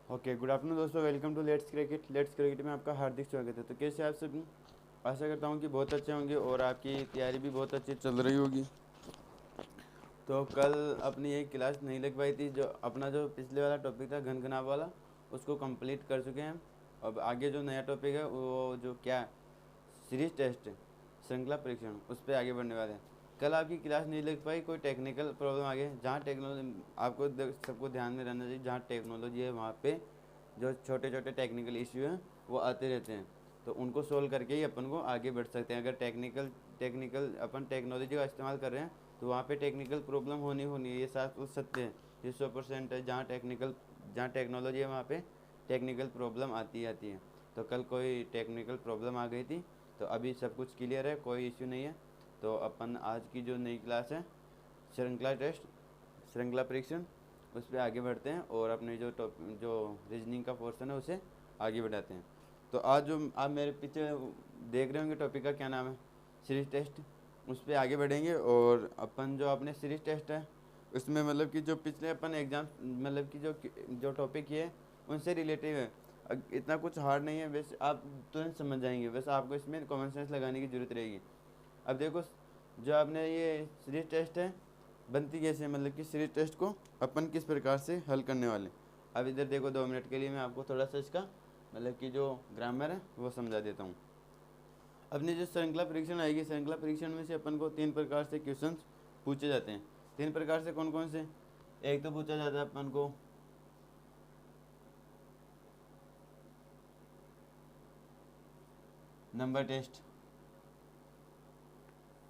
Okay, good afternoon दोस्तों। Welcome to let's cricket में आपका हार्दिक स्वागत है। तो कैसे आप सभी? आशा करता हूँ कि बहुत अच्छे होंगे और आपकी तैयारी भी बहुत अच्छी चल रही होगी। तो कल अपनी एक क्लास नहीं लग पाई थी, जो अपना जो पिछले वाला टॉपिक था घनघनाव वाला, उसको कंप्लीट कर चुके हैं। अब आगे जो नया टॉपिक है वो जो क्या सीरीज टेस्ट श्रृंखला परीक्षण, उस पर आगे बढ़ने वाले हैं। कल आपकी क्लास नहीं लग पाई, कोई टेक्निकल प्रॉब्लम आ गई। जहाँ टेक्नोलॉजी आपको सबको ध्यान में रहना चाहिए, जहाँ टेक्नोलॉजी है वहाँ पे जो छोटे छोटे टेक्निकल इश्यू हैं वो आते रहते हैं। तो उनको सोल्व करके ही अपन को आगे बढ़ सकते हैं। अगर टेक्निकल टेक्निकल अपन टेक्नोलॉजी का इस्तेमाल कर रहे हैं तो वहाँ पे टेक्निकल प्रॉब्लम होनी होनी है, ये साफ सत्य है। ये 100% है। जहाँ टेक्नोलॉजी है वहाँ पे टेक्निकल प्रॉब्लम आती है। तो कल कोई टेक्निकल प्रॉब्लम आ गई थी, तो अभी सब कुछ क्लियर है, कोई इश्यू नहीं है। तो अपन आज की जो नई क्लास है श्रृंखला टेस्ट श्रृंखला परीक्षण, उस पर आगे बढ़ते हैं और अपने जो रीजनिंग का पोर्शन है उसे आगे बढ़ाते हैं। तो आज जो आप मेरे पीछे देख रहे होंगे टॉपिक का क्या नाम है, सीरीज टेस्ट। उस पर आगे बढ़ेंगे और अपन जो अपने सीरीज टेस्ट है उसमें मतलब कि जो पिछले अपन एग्ज़ाम मतलब कि जो टॉपिक ये है उनसे रिलेटिव है। इतना कुछ हार्ड नहीं है, वैसे आप तुरंत समझ जाएंगे। बस आपको इसमें कॉमन सेंस लगाने की ज़रूरत रहेगी। अब देखो, जो आपने ये सीरीज टेस्ट है बनती कैसे, मतलब कि सीरीज टेस्ट को अपन किस प्रकार से हल करने वाले। अब इधर देखो, 2 मिनट के लिए मैं आपको थोड़ा सा इसका मतलब कि जो ग्रामर है वो समझा देता हूँ। अपनी जो श्रृंखला परीक्षण आएगी, श्रृंखला परीक्षण में से अपन को 3 प्रकार से क्वेश्चंस पूछे जाते हैं। 3 प्रकार से कौन कौन से? एक तो पूछा जाता है अपन को नंबर टेस्ट।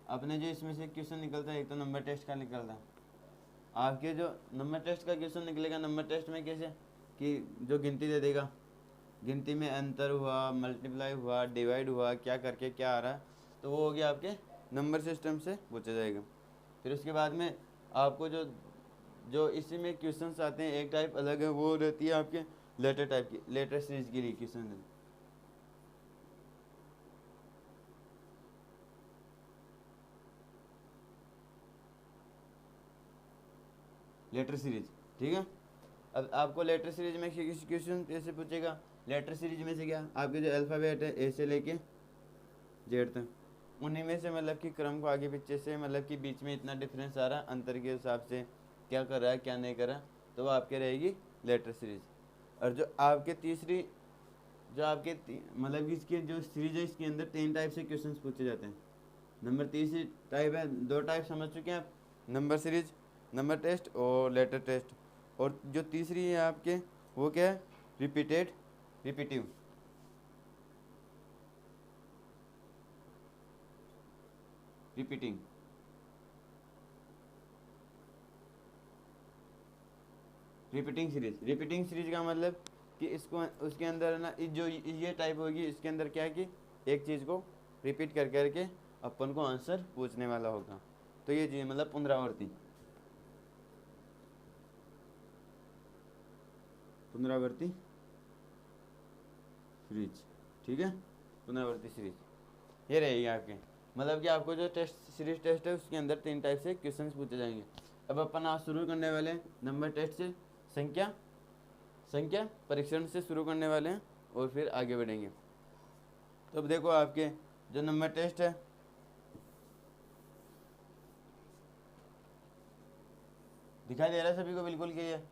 अपने जो इसमें से क्वेश्चन निकलता है, एक तो नंबर टेस्ट का निकलता है। आपके जो नंबर टेस्ट का क्वेश्चन निकलेगा, नंबर टेस्ट में कैसे कि जो गिनती दे देगा, गिनती में अंतर हुआ, मल्टीप्लाई हुआ, डिवाइड हुआ, क्या करके क्या आ रहा है, तो वो हो गया आपके नंबर सिस्टम से पूछा जाएगा। फिर उसके बाद में आपको जो जो इसी में क्वेश्चंस आते हैं, एक टाइप अलग है, वो रहती है आपके लेटर टाइप की, लेटर सीरीज के लिए क्वेश्चन है। लेटर सीरीज, ठीक है। अब आपको लेटर सीरीज में क्वेश्चन कैसे पूछेगा? लेटर सीरीज में से क्या, आपके जो अल्फ़ाबेट है ए से लेके जेड तक, उन्हीं में से मतलब कि क्रम को आगे पीछे से मतलब कि बीच में इतना डिफरेंस आ रहा है, अंतर के हिसाब से क्या कर रहा है क्या नहीं कर रहा, तो वो आपके रहेगी लेटर सीरीज। और जो आपके तीसरी जो आपके मतलब कि इसके जो सीरीज है, इसके अंदर 3 टाइप से क्वेश्चंस पूछे जाते हैं। नंबर तीसरी टाइप है, 2 टाइप समझ चुके हैं आप, नंबर सीरीज, नंबर टेस्ट और लेटर टेस्ट। और जो तीसरी है आपके, वो क्या है? Repeated repetitive repeating repeating series. Repeating series का मतलब कि इसको उसके अंदर ना जो ये टाइप होगी, इसके अंदर क्या है कि एक चीज़ को रिपीट कर करके अपन को आंसर पूछने वाला होगा। तो ये चीज़ मतलब पुनरावृत्ति पुनरावृत्ति सीरीज, ठीक है। पुनरावृत्ति सीरीज ये रहेगी आपके, मतलब कि आपको जो टेस्ट सीरीज टेस्ट है उसके अंदर 3 टाइप से क्वेश्चंस पूछे जाएंगे। अब अपन आज शुरू करने वाले हैं नंबर टेस्ट से, संख्या संख्या परीक्षण से शुरू करने वाले हैं और फिर आगे बढ़ेंगे। तो अब देखो, आपके जो नंबर टेस्ट है, दिखाई दे रहा है सभी को? बिल्कुल clear,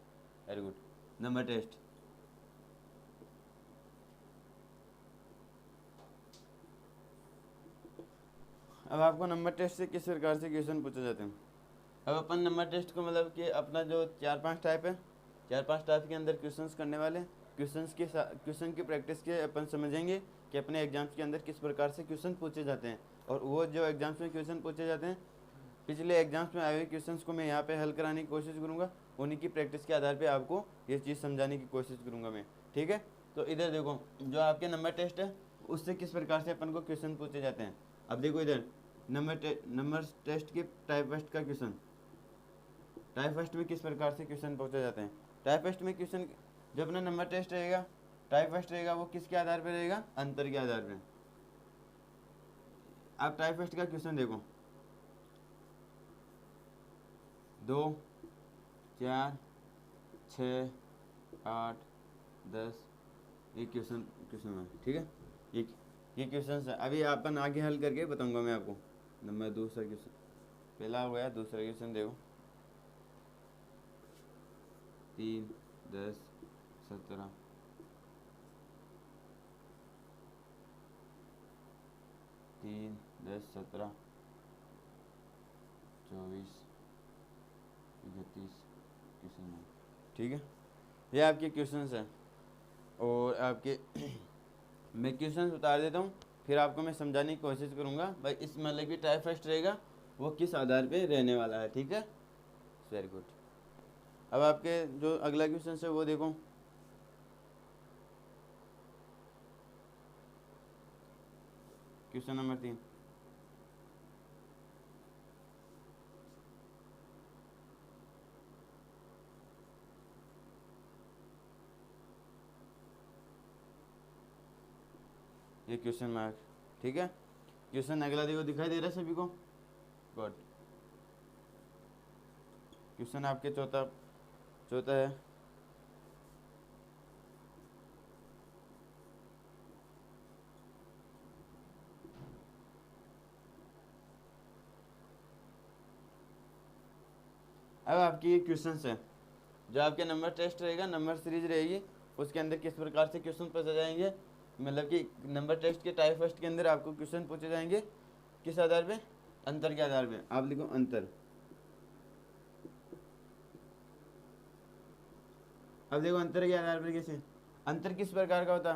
very good. Number test, अब आपको नंबर टेस्ट से किस प्रकार से क्वेश्चन पूछे जाते हैं। अब अपन नंबर टेस्ट को मतलब कि अपना जो 4-5 टाइप है, 4-5 टाइप के अंदर क्वेश्चंस करने वाले हैं। क्वेश्चन की प्रैक्टिस के अपन समझेंगे कि अपने एग्जाम्स के अंदर किस प्रकार से क्वेश्चन पूछे जाते हैं। और वो जो एग्जाम्स में क्वेश्चन पूछे जाते हैं, पिछले एग्जाम्स में आए हुए क्वेश्चंस को मैं यहाँ पे हल कराने की कोशिश करूँगा। उन्हीं की प्रैक्टिस के आधार पे आपको ये चीज़ समझाने की कोशिश करूँगा मैं, ठीक है। तो इधर देखो, जो आपके नंबर टेस्ट है उससे किस प्रकार से अपन को क्वेश्चन पूछे जाते हैं। अब देखो इधर, नंबर टेस्ट के टाइप फर्स्ट का क्वेश्चन, टाइप फर्स्ट में किस प्रकार से क्वेश्चन पूछे जाते हैं। टाइप फर्स्ट में क्वेश्चन, जो अपना नंबर टेस्ट रहेगा, टाइप फर्स्ट रहेगा, वो किसके आधार पर रहेगा? अंतर के आधार पर। आप टाइप फर्स्ट का क्वेश्चन देखो, 2, 4, 6, 8, 10 ये क्वेश्चन क्वेश्चन है, ठीक है। ये ये क्वेश्चन है, अभी अपन आगे हल करके बताऊंगा मैं आपको। नंबर दूसरा क्वेश्चन पहला हो गया, दूसरा क्वेश्चन देखो 3 10 17 3 10 17 24 31 क्वेश्चन है, ठीक है। ये आपके क्वेश्चंस हैं और आपके मैं क्वेश्चंस उतार देता हूँ, फिर आपको मैं समझाने की कोशिश करूँगा भाई इस मतलब कि टाइप फर्स्ट रहेगा वो किस आधार पे रहने वाला है, ठीक है। Very good. अब आपके जो अगला क्वेश्चन है वो देखो, क्वेश्चन नंबर 3। ये क्वेश्चन मार्क, ठीक है। क्वेश्चन अगला देखो, दिखाई दे रहा है सभी को? गुड। क्वेश्चन आपके चौथा चौथा है, अब आपकी ये क्वेश्चन है जो आपके नंबर टेस्ट रहेगा, नंबर सीरीज रहेगी, उसके अंदर किस प्रकार से क्वेश्चन पूछे जाएंगे, मतलब कि नंबर टेस्ट के टाइप फर्स्ट के अंदर आपको क्वेश्चन पूछे जाएंगे किस आधार पे? अंतर के आधार पे। आप लिखो अंतर। अब देखो अंतर के आधार पर कैसे, अंतर किस प्रकार का होता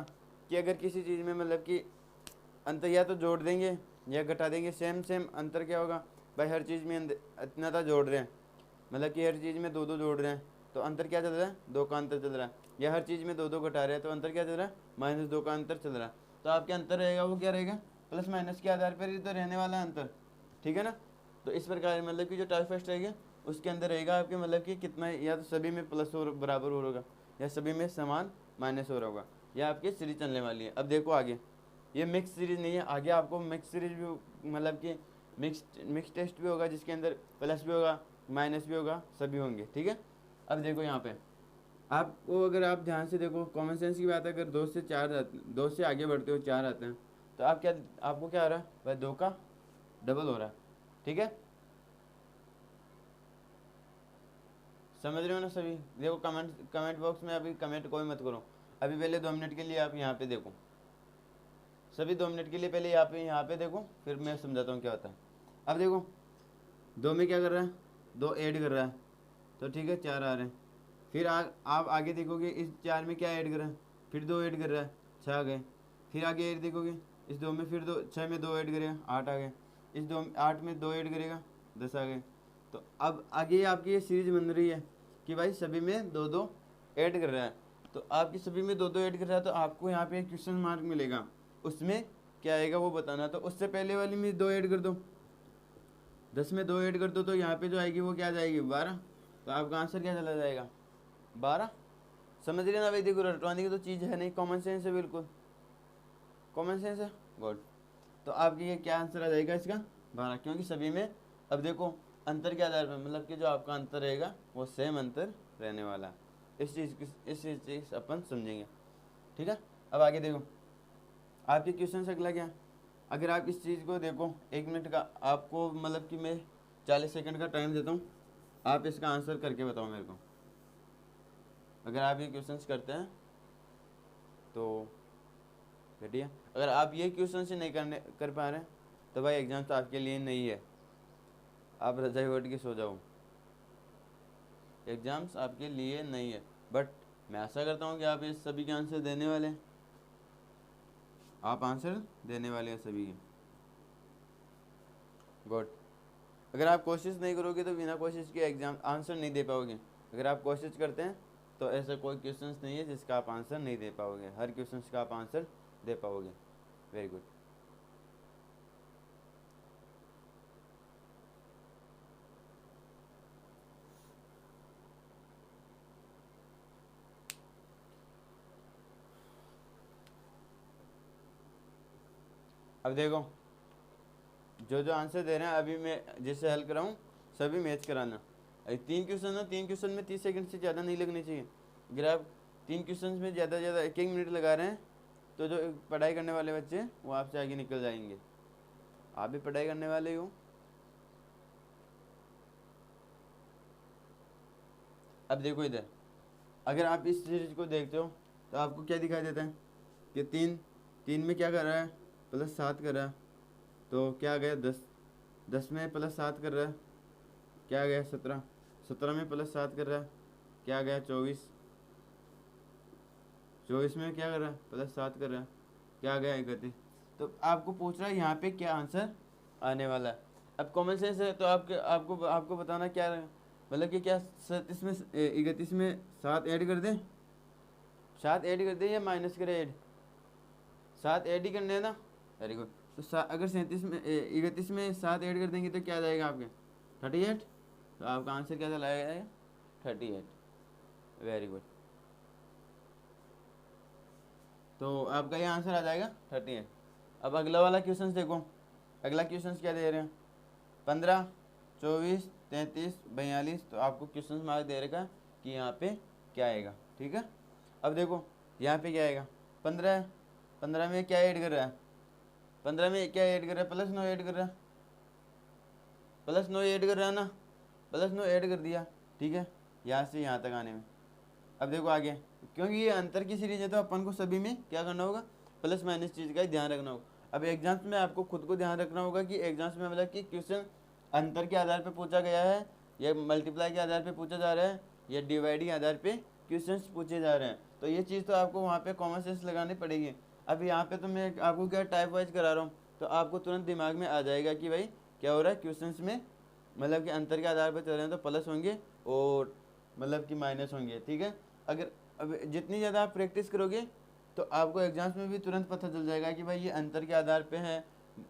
कि अगर किसी चीज़ में मतलब कि अंतर या तो जोड़ देंगे या घटा देंगे, सेम सेम अंतर क्या होगा भाई, हर चीज़ में इतना था जोड़ रहे हैं, मतलब कि हर चीज़ में दो दो जोड़ रहे हैं तो अंतर क्या चल रहा है? 2 का अंतर चल रहा है। या हर चीज़ में 2 2 घटा रहे हैं तो अंतर क्या चल रहा है? -2 का अंतर चल रहा है। तो आपके अंतर रहेगा वो क्या रहेगा? प्लस माइनस के आधार पर ही तो रहने वाला है अंतर, ठीक है ना। तो इस प्रकार मतलब कि जो टाइप फर्स्ट रहेगा उसके अंदर रहेगा आपके मतलब कि कितना, या तो सभी में प्लस हो बराबर हो होगा या सभी में समान माइनस हो रहा होगा। यह आपकी सीरीज चलने वाली है। अब देखो आगे, ये मिक्स सीरीज नहीं है, आगे आपको मिक्स सीरीज भी मतलब कि मिक्स टेस्ट भी होगा जिसके अंदर प्लस भी होगा माइनस भी होगा, सभी होंगे, ठीक है। अब देखो यहाँ पे आपको, अगर आप ध्यान से देखो कॉमन सेंस की बात है, अगर 2 से 4 2 से आगे बढ़ते हो 4 आते हैं तो आप क्या, आपको क्या आ रहा है भाई? 2 का डबल हो रहा है, ठीक है। समझ रहे हो ना सभी? देखो कमेंट बॉक्स में अभी कमेंट कोई मत करो, अभी पहले 2 मिनट के लिए आप यहाँ पे देखो, सभी 2 मिनट के लिए पहले यहाँ पे देखो, फिर मैं समझाता हूँ क्या होता है। अब देखो 2 में क्या कर रहा है? 2 ऐड कर रहा है तो ठीक है 4 आ रहे हैं। फिर आप आगे देखोगे इस 4 में क्या ऐड कर रहा है? फिर 2 ऐड कर रहा है, 6 आ गए। फिर आगे ऐड देखोगे इस 2 में, फिर 6 में 2 ऐड करेगा, 8 आ गए। इस 8 में 2 ऐड करेगा, 10 आ गए। तो अब आगे आपकी ये सीरीज बन रही है कि भाई सभी में 2 2 ऐड कर रहा है, तो आपकी सभी में 2 2 ऐड कर रहा है तो आपको यहाँ पे क्वेश्चन मार्क मिलेगा, उसमें क्या आएगा वो बताना। तो उससे पहले वाली में 2 ऐड कर दो, 10 में 2 ऐड कर दो तो यहाँ पे जो आएगी वो क्या जाएगी? 12। तो आपका आंसर क्या चला जाएगा? 12। समझ रहे ना भाई? देखो रटवाने की तो चीज़ है नहीं, कॉमन सेंस है, बिल्कुल कॉमन सेंस है। गुड। तो आपकी ये क्या आंसर आ जाएगा इसका? 12, क्योंकि सभी में, अब देखो अंतर के आधार पर मतलब कि जो आपका अंतर रहेगा वो सेम अंतर रहने वाला है। इस चीज़ अपन समझेंगे, ठीक है। अब आगे देखो आपके क्वेश्चन से अगला क्या, अगर आप इस चीज़ को देखो 1 मिनट का आपको मतलब कि मैं 40 सेकंड का टाइम देता हूँ, आप इसका आंसर करके बताओ मेरे को। अगर आप ये क्वेश्चंस करते हैं तो रेडी है। अगर आप ये क्वेश्चन से नहीं कर पा रहे हैं तो भाई एग्जाम तो आपके लिए नहीं है, आप रजाई ओढ़ के सो जाओ, एग्जाम्स आपके लिए नहीं है। बट मैं आशा करता हूँ कि आप इस सभी के आंसर देने वाले हैं, आप आंसर देने वाले हैं सभी के। गुड। अगर आप कोशिश नहीं करोगे तो बिना कोशिश के एग्जाम आंसर नहीं दे पाओगे। अगर आप कोशिश करते हैं तो ऐसा कोई क्वेश्चन नहीं है जिसका आप आंसर नहीं दे पाओगे, हर क्वेश्चन का आप आंसर दे पाओगे। Very good. अब देखो जो जो आंसर दे रहे हैं अभी मैं जैसे हल कराऊँ सभी मैच कराना। 3 क्वेश्चन है, 3 क्वेश्चन में 30 सेकंड से ज़्यादा नहीं लगनी चाहिए। अगर आप 3 क्वेश्चन में ज़्यादा से ज़्यादा 1-1 मिनट लगा रहे हैं, तो जो पढ़ाई करने वाले बच्चे हैं वो आपसे आगे निकल जाएंगे। आप भी पढ़ाई करने वाले हो। अब देखो इधर, अगर आप इस सीरीज को देखते हो तो आपको क्या दिखाई देता है कि 3 में क्या कर रहा है, +7 कर रहा है, तो क्या आ गया 10, 10 में +7 कर रहा है, क्या आ गया 17, 17 में +7 कर रहा है, क्या आ गया 24, 24 में क्या कर रहा है +7 कर रहा है, क्या आ गया 31। तो आपको पूछ रहा है यहाँ पे क्या आंसर आने वाला है। अब कॉमन सेंस है तो आपको आपको बताना क्या मतलब कि क्या 37 में 31 में 7 ऐड कर दें, 7 ऐड कर दें या माइनस करें ऐड, 7 ऐड ही करने हैं ना, वेरी गुड। तो अगर 37 में 31 में 7 ऐड कर देंगे तो क्या आ जाएगा आपके 38, तो आपका आंसर क्या चला जाएगा 38, वेरी गुड। तो आपका ये आंसर आ जाएगा 38। अब अगला वाला क्वेश्चन देखो, अगला क्वेश्चन क्या दे रहे हैं 15, 24, 33, 42, तो आपको क्वेश्चन मार्क दे रखा कि यहाँ पे क्या आएगा, ठीक है। अब देखो यहाँ पे क्या आएगा 15 है, 15 में क्या ऐड कर रहा है, 15 में क्या ऐड कर रहा है +9 ऐड कर रहा है, +9 ऐड कर रहा है ना, +9 ऐड कर दिया, ठीक है, यहाँ से यहाँ तक आने में। अब देखो आगे, क्योंकि ये अंतर की सीरीज है तो अपन को सभी में क्या करना होगा, प्लस माइनस चीज़ का ही ध्यान रखना होगा। अब एग्जाम्स में आपको खुद को ध्यान रखना होगा कि एग्जाम्स में मतलब कि क्वेश्चन अंतर के आधार पर पूछा गया है या मल्टीप्लाई के आधार पर पूछा जा रहा है या डिवाइड के आधार पर क्वेश्चन पूछे जा रहे हैं, तो ये चीज़ तो आपको वहाँ पे कॉमन सेंस लगानी पड़ेगी। अब यहाँ पे तो मैं आपको क्या टाइप वाइज करा रहा हूँ, तो आपको तुरंत दिमाग में आ जाएगा कि भाई क्या हो रहा है क्वेश्चन में, मतलब कि अंतर के आधार पर चल रहे हैं तो प्लस होंगे और मतलब कि माइनस होंगे, ठीक है। अगर अब जितनी ज़्यादा आप प्रैक्टिस करोगे तो आपको एग्जाम्स में भी तुरंत पता चल जाएगा कि भाई ये अंतर के आधार पे है,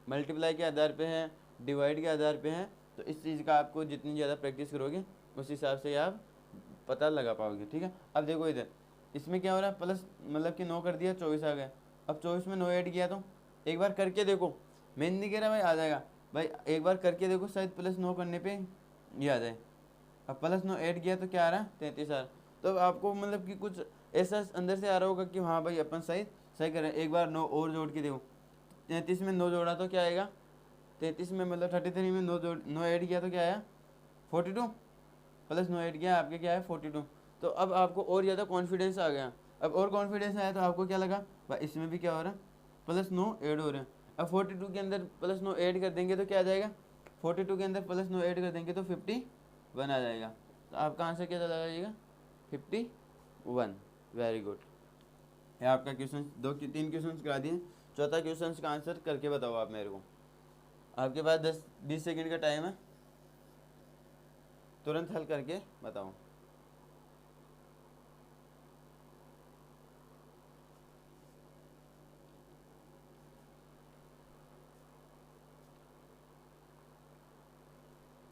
मल्टीप्लाई के आधार पे है, डिवाइड के आधार पे है। तो इस चीज़ का आपको जितनी ज़्यादा प्रैक्टिस करोगे उस हिसाब से आप पता लगा पाओगे, ठीक है। अब देखो इधर इसमें क्या हो रहा है प्लस मतलब कि 9 कर दिया 24 आ गया। अब 24 में 9 ऐड किया तो एक बार करके देखो, मैं नहीं कह रहा भाई आ जाएगा, भाई एक बार करके देखो शायद +9 करने पे ये आ जाए। अब +9 ऐड किया तो क्या आ रहा है 33 आ रहा। तो आपको मतलब कि कुछ ऐसा अंदर से आ रहा होगा कि हाँ भाई अपन सही कर रहे हैं। एक बार 9 और जोड़ के देखो, 33 में 9 जोड़ा तो क्या आएगा 33 में मतलब 33 में 9 ऐड किया तो क्या आया 42, +9 ऐड किया आपके क्या है 42। तो अब आपको और ज़्यादा कॉन्फिडेंस आ गया। अब और कॉन्फिडेंस आया तो आपको क्या लगा भाई इसमें भी क्या हो रहा है +9 ऐड हो रहे हैं। अब 42 के अंदर +9 ऐड कर देंगे तो क्या आ जाएगा, 42 के अंदर +9 ऐड कर देंगे तो 51 आ जाएगा। तो आपका आंसर क्या चला जाएगा 51, वेरी गुड। ये आपका क्वेश्चन 3 क्वेश्चन करा दिए, चौथा क्वेश्चन का आंसर करके बताओ आप मेरे को। आपके पास 10-20 सेकंड का टाइम है, तुरंत हल करके बताओ।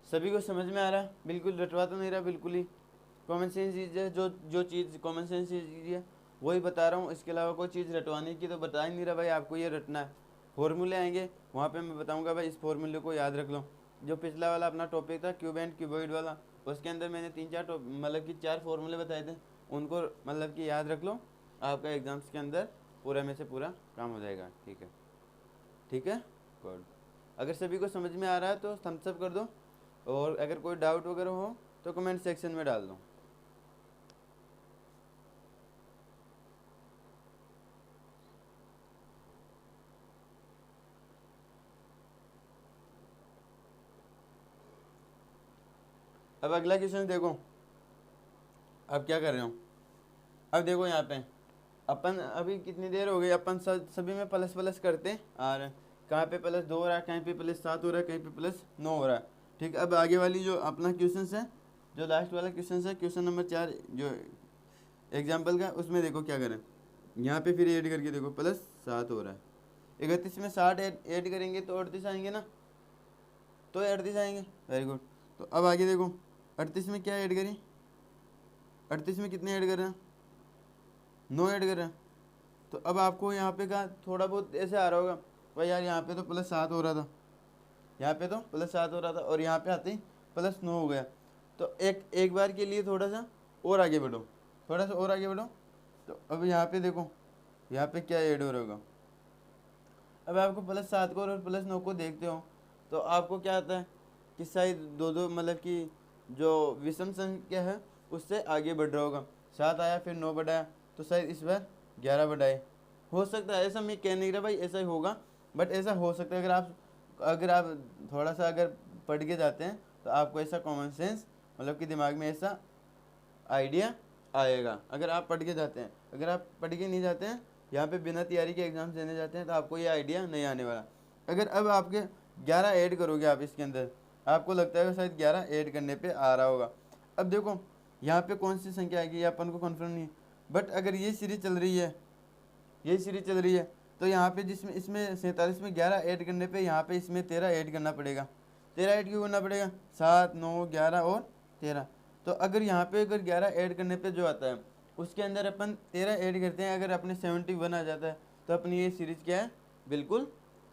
सभी को समझ में आ रहा है, बिल्कुल रटवा तो नहीं रहा, बिल्कुल ही कॉमन सेंस चीज़ है। जो चीज़ कॉमन सेंस चीज़ है वही बता रहा हूँ, इसके अलावा कोई चीज़ रटवाने की तो बता ही नहीं रहा भाई, आपको ये रटना है। फॉर्मूले आएंगे वहाँ पे मैं बताऊँगा भाई इस फॉर्मूले को याद रख लो। जो पिछला वाला अपना टॉपिक था क्यूब एंड क्यूबॉइड वाला, उसके अंदर मैंने 3-4 मतलब कि 4 फॉर्मूले बताए थे, उनको मतलब कि याद रख लो, आपका एग्जाम्स के अंदर पूरा में से पूरा काम हो जाएगा, ठीक है, ठीक है, गुड। अगर सभी को समझ में आ रहा है तो थम्स अप कर दो, और अगर कोई डाउट वगैरह हो तो कमेंट सेक्शन में डाल दो। अब अगला क्वेश्चन देखो, अब क्या कर रहे हो, अब देखो यहाँ पे अपन अभी कितनी देर हो गई अपन सभी में प्लस प्लस करते हैं, और कहाँ पे +2 हो रहा है, कहीं पे +7 हो रहा है, कहीं पे +9 हो रहा है, ठीक है। अब आगे वाली जो अपना क्वेश्चन है, जो लास्ट वाला क्वेश्चन है, क्वेश्चन नंबर 4 जो एग्जाम्पल का, उसमें देखो क्या करें, यहाँ पे फिर ऐड करके देखो +7 हो रहा है। 31 में 60 ऐड करेंगे तो 38 आएंगे ना, तो 38 आएंगे, वेरी गुड। तो अब आगे देखो 38 में क्या ऐड करें, 38 में कितने ऐड कर रहे हैं 9 ऐड कर रहे हैं। तो अब आपको यहाँ पे का थोड़ा बहुत ऐसे आ रहा होगा भाई यार यहाँ पे तो +7 हो रहा था, यहाँ पे तो +7 हो रहा था, और यहाँ पे आते ही +9 हो गया। तो एक बार के लिए थोड़ा सा और आगे बढ़ो, थोड़ा सा और आगे बढ़ो, तो अब यहाँ पे देखो, यहाँ पे क्या ऐड हो रहा होगा। अब आपको +7 को और +9 को देखते हो तो आपको क्या आता है कि शायद दो दो मतलब कि जो विषम संख्या है उससे आगे बढ़ रहा होगा। 7 आया फिर 9 बढ़ाया तो शायद इस बार 11 बढ़ाए। हो सकता है, ऐसा मैं कह नहीं रहा भाई ऐसा ही होगा, बट ऐसा हो सकता है। अगर आप थोड़ा सा अगर पढ़ के जाते हैं तो आपको ऐसा कॉमन सेंस मतलब कि दिमाग में ऐसा आइडिया आएगा, अगर आप पढ़ के जाते हैं। अगर आप पढ़ के नहीं जाते हैं, यहाँ पे बिना तैयारी के एग्जाम देने जाते हैं, तो आपको ये आइडिया नहीं आने वाला। अगर अब आपके 11 ऐड करोगे आप इसके अंदर, आपको लगता है शायद 11 ऐड करने पे आ रहा होगा। अब देखो यहाँ पे कौन सी संख्या आएगी ये अपन को कन्फर्म नहीं है, बट अगर ये सीरीज चल रही है, ये सीरीज चल रही है, तो यहाँ पे जिसमें इसमें 47 में 11 ऐड करने पे यहाँ पे इसमें 13 ऐड करना पड़ेगा। 13 ऐड क्यों करना पड़ेगा? 7, 9, 11 और 13। तो अगर यहाँ पे अगर 11 ऐड करने पे जो आता है उसके अंदर अपन 13 ऐड करते हैं, अगर अपने 71 आ जाता है तो अपनी ये सीरीज क्या है? बिल्कुल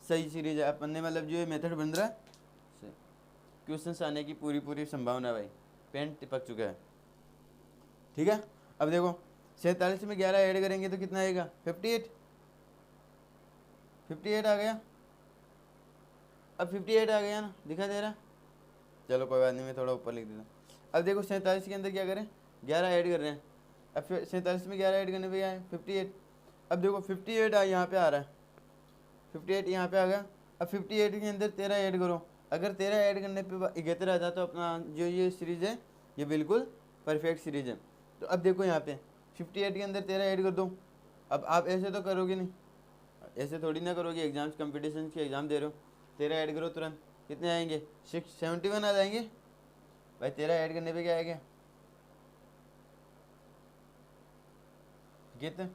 सही सीरीज है। अपन ने मतलब जो ये मेथड बन रहा है, क्वेश्चन आने की पूरी संभावना है भाई, पेन टिपक चुका है। ठीक है, अब देखो 47 में 11 ऐड करेंगे तो कितना आएगा? 58। 58 आ गया। अब 58 आ गया ना, दिखा दे रहा। चलो कोई बात नहीं, मैं थोड़ा ऊपर लिख देता हूँ। अब देखो 47 के अंदर क्या करें? 11 ऐड कर रहे हैं। अब 47 में 11 ऐड करने पे आए 58। अब देखो 58 यहाँ पे आ रहा है, 58 यहाँ पे आ गया। अब 58 के अंदर 13 ऐड करो। अगर 13 ऐड करने पे 71 आ जाता तो अपना जो ये सीरीज है ये बिल्कुल परफेक्ट सीरीज है। तो अब देखो यहाँ पे 58 के अंदर 13 ऐड कर दो। अब आप ऐसे तो करोगे नहीं, ऐसे थोड़ी ना करोगे, एग्जाम्स कंपटीशन के एग्जाम दे रहे हो। 13 ऐड करो तुरंत, कितने आएंगे? 71 आ जाएंगे भाई। 13 ऐड करने पे क्या आएगा? कितने?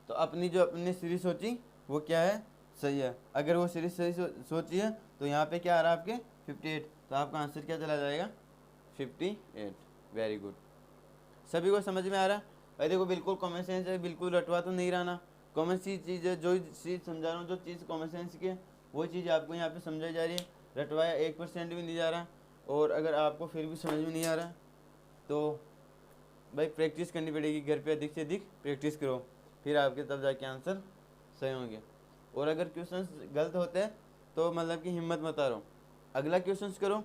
तो अपनी जो अपनी सीरीज सोची वो क्या है? सही है। अगर वो सीरीज सही सोची है तो यहाँ पे क्या आ रहा है आपके? 58। तो आपका आंसर क्या चला जाएगा? 58। Very good. सभी को समझ में आ रहा है भाई? देखो बिल्कुल कॉमन सेंस है, बिल्कुल रटवा तो नहीं रहा ना। कॉमन सी चीज़ है, जो चीज़ समझा रहा हूँ, जो चीज़ कॉमन सेंस की है वो चीज़ आपको यहाँ पे समझाई जा रही है। रटवाया 1% भी नहीं जा रहा। और अगर आपको फिर भी समझ में नहीं आ रहा तो भाई प्रैक्टिस करनी पड़ेगी, घर पे अधिक से अधिक प्रैक्टिस करो, फिर आपके तब जाके आंसर सही होंगे। और अगर क्वेश्चंस गलत होते हैं तो मतलब कि हिम्मत मत हारो, अगला क्वेश्चंस करो,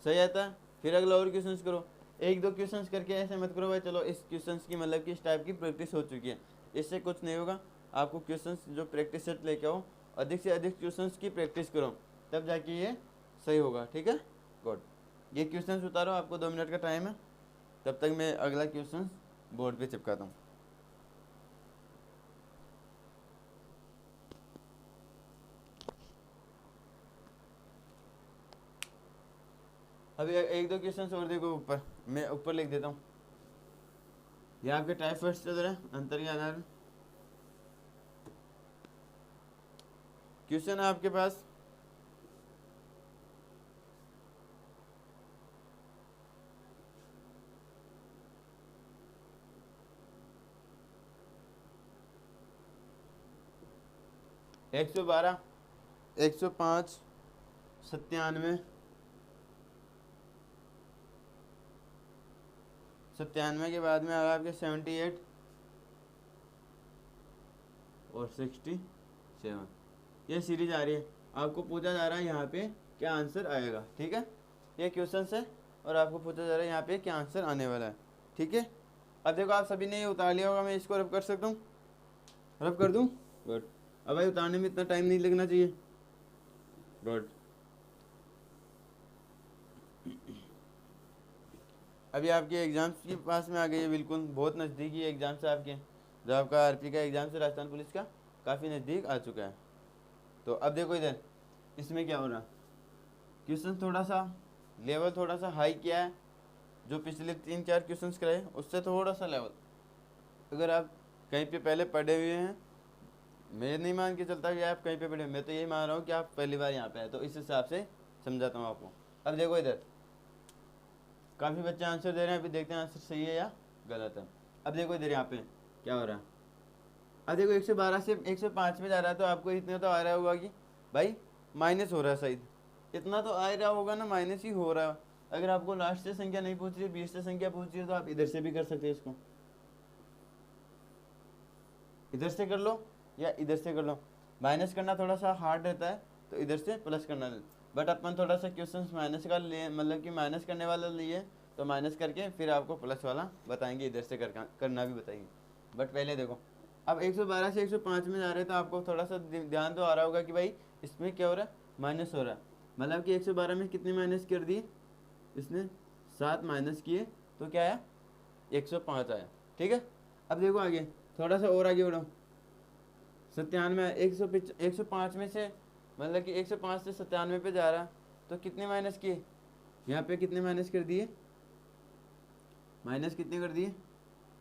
सही आता है फिर अगला और क्वेश्चंस करो। 1-2 क्वेश्चंस करके ऐसे मत करो भाई चलो इस क्वेश्चंस की मतलब कि इस टाइप की प्रैक्टिस हो चुकी है, इससे कुछ नहीं होगा। आपको क्वेश्चंस जो प्रैक्टिस सेट लेके आओ, अधिक से अधिक क्वेश्चंस की प्रैक्टिस करो, तब जाके ये सही होगा। ठीक है, गुड। ये क्वेश्चंस उतारो, आपको 2 मिनट का टाइम है, तब तक मैं अगला क्वेश्चन बोर्ड पे चिपकाता हूँ। अभी 1-2 क्वेश्चन और देखो ऊपर, मैं ऊपर लिख देता हूँ। ये आपके टाइप फर्स्ट चल रहा है, अंतर के आधार में क्वेश्चन है आपके पास। एक 112, 105, 97, 97 के बाद में आगा आपके 78 और 67। ये सीरीज आ रही है, आपको पूछा जा रहा है यहाँ पे क्या आंसर आएगा। ठीक है, ये क्वेश्चन है और आपको पूछा जा रहा है यहाँ पे क्या आंसर आने वाला है। ठीक है, अब देखो आप सभी ने ये उतार लिया होगा, मैं इसको रब कर सकता हूँ, रब कर दूँ? गुड। अब भाई उतारने में इतना टाइम नहीं लगना चाहिए। गुड। अभी आपके एग्जाम्स के पास में आ गई है, बिल्कुल बहुत नज़दीकी है एग्जाम से आपके, जो आपका आरपी का एग्जाम से राजस्थान पुलिस का काफ़ी नज़दीक आ चुका है। तो अब देखो इधर इसमें क्या हो रहा, क्वेश्चन थोड़ा सा लेवल थोड़ा सा हाई किया है, जो पिछले 3-4 क्वेश्चन कराए उससे थोड़ा सा लेवल। अगर आप कहीं पे पहले पढ़े हुए हैं, मैं नहीं मान के चलता कि आप कहीं पे पढ़े, मैं तो यही मान रहा हूँ कि आप पहली बार यहाँ पे आए, तो इस हिसाब से समझाता हूँ आपको। अब देखो इधर काफ़ी बच्चे आंसर दे रहे हैं, अभी देखते हैं आंसर सही है या गलत है। अब देखो इधर यहाँ पे क्या हो रहा है। अब देखो 112 से 105 में जा रहा है, तो आपको इतना तो आ रहा होगा कि भाई माइनस हो रहा है, शायद इतना तो आ रहा होगा ना, माइनस ही हो रहा है। अगर आपको लास्ट से संख्या नहीं पूछ रही, 20 से संख्या पूछ रही है, तो आप इधर से भी कर सकते हैं इसको। इधर से कर लो या इधर से कर लो। माइनस करना थोड़ा सा हार्ड रहता है, तो इधर से प्लस करना। बट अपन थोड़ा सा क्वेश्चन माइनस का लिए, मतलब कि माइनस करने वाला लिए, तो माइनस करके फिर आपको प्लस वाला बताएंगे, इधर से करना भी बताएंगे। बट पहले देखो, अब 112 से 105 में जा रहे हैं, तो आपको थोड़ा सा ध्यान तो आ रहा होगा कि भाई इसमें क्या हो रहा है, माइनस हो रहा है। मतलब कि 112 में कितने माइनस कर दिए इसने, 7 माइनस किए, तो क्या आया, 105 आया। ठीक है, अब देखो आगे, थोड़ा सा और आगे बढ़ो। 97, 105 में से, मतलब कि 105 से 97 पे जा रहा, तो कितने माइनस किए, यहाँ पे कितने माइनस कर दिए, माइनस कितने कर दिए,